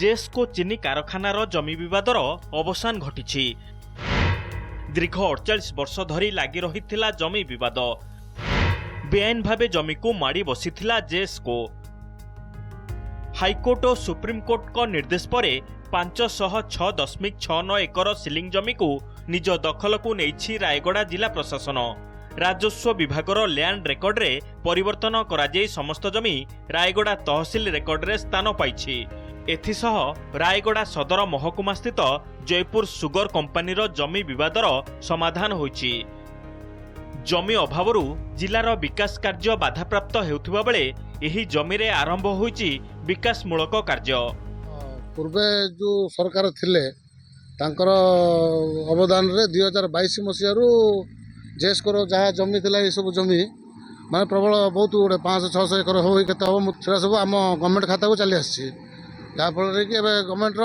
जेस्को चीनी कारखानार जमी विवादर अवसान घटी। दीर्घ 48 वर्ष धरी लगी रही जमी विवाद। बेआईन भावे जमी को माड़ी बसीथिला जेस्को। हाईकोर्ट और सुप्रीमकोर्ट को निर्देश पर 506.69 एकर सिलिंग जमी को निज दखल को नहीं रायगड़ा जिला प्रशासन। राजस्व विभागर लैंड रेकर्ड रे परिवर्तन कराई समस्त जमी रायगड़ा तहसिल रेकर्ड रे स्थान पाई। एथिसह रायगड़ा सदर महकुमा स्थित जयपुर सुगर कंपानीर जमी विवादर समाधान होईछि। जमी अभावरू जिलार विकास कार्य बाधाप्राप्त हेउथिबा बेले एही जमी रे आरंभ होईछि विकासमूलक कार्य। पूर्वे जो सरकार थिले तांकर अवदान रे 2022 मसीहारू जेस्कोर जहाँ जमी थिला ये सब जमी माने प्रबल बहुत गुड़े 500-600 एकर हो केते हम सेरा सब आम गवर्नमेंट खाता को चली आसी। जहाँफल कि गवर्नमेंट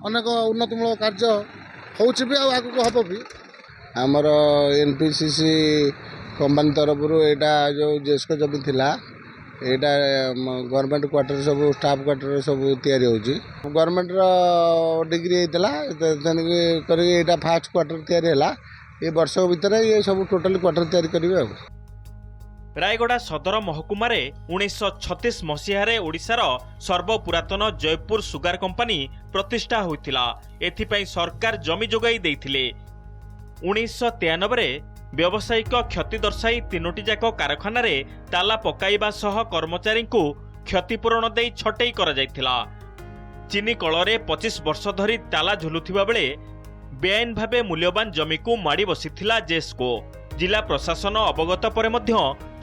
अनेक उन्नतिमूलक कार्य होउछि भी आगु हब भी। आमर एनपीसीसी कंपनी तरफ यहाँ जो जेस्को जमी थिला एटा गवर्नमेंट क्वार्टर सब स्टाफ क्वार्टर सब तैयारी होउछि। गवर्नमेंट डिग्री होता कर फास्ट क्वार्टर तैयारी है ये वर्ष भितर ये सब टोटल क्वार्टर तैयारी करेंगे। रायगड़ा सदर महकुमार 1936 मसीहारे ओडिशार सर्वपुरातन जयपुर सुगार कंपानी प्रतिष्ठा होइथिला। एथिपई सरकार जमी जोगाई देइथिले। 1993 व्यावसायिक क्षति दर्शाई 3टी जाक कारखाना रे ताला पकाइबा सह कर्मचारी को क्षतिपूरण दे छटई करा जायथिला। चीनी कଳରେ 25 वर्ष धरी ताला झुलुथिबा बेले बेआईन भावे मूल्यवान जमी को माड़ी बसीथिला जेस्को। जिला प्रशासन अवगत पर मध्य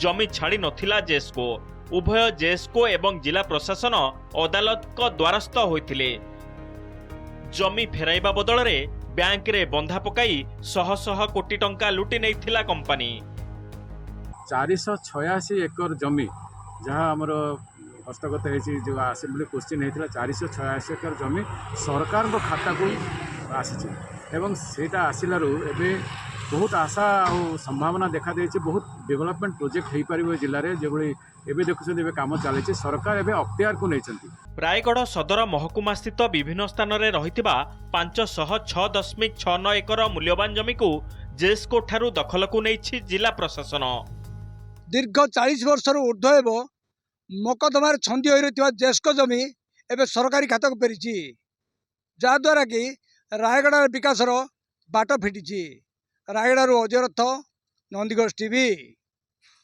जमी छाड़ी नथिला जेस्को। उभय जेस्को एवं जिला प्रशासन अदालत को द्वारस्थ होइथिले। जमी फेराइबा बदल रे बैंक रे बंधा पकाई शह शह कोटी टंका लुटी नैथिला कंपानी। 486 एकर जमी जहाँ आमर हस्तगत है जो आसेम्बली क्वेश्चन होता 486 एकर जमी सरकार खाता को आसी एवं सेटा आसिलारू एबे बहुत आशा और संभावना देखा देछि। बहुत डेवलपमेंट प्रोजेक्ट हो पारिबो जिल्ला रे जेभଳି एबे देखुछन एबे काम चली सरकार एबे अख्तियार को नैछंती। रायगढ़ सदर महकुमा स्थित विभिन्न स्थान रे रहितिबा 506.69 एकर मूल्यवान जमी को जेस्को ठारू दखल को नैछि जिला प्रशासन। दीर्घ 40 वर्ष ऊर्ध्व मकदमार छंदी हो रही जेस्को जमी एवं सरकारी खाता को फेरी जहाद्वारा कि रायगड़ा विकासर बाट फिटी। रायगड़ू अजय रथ, नंदीगढ़ टीवी।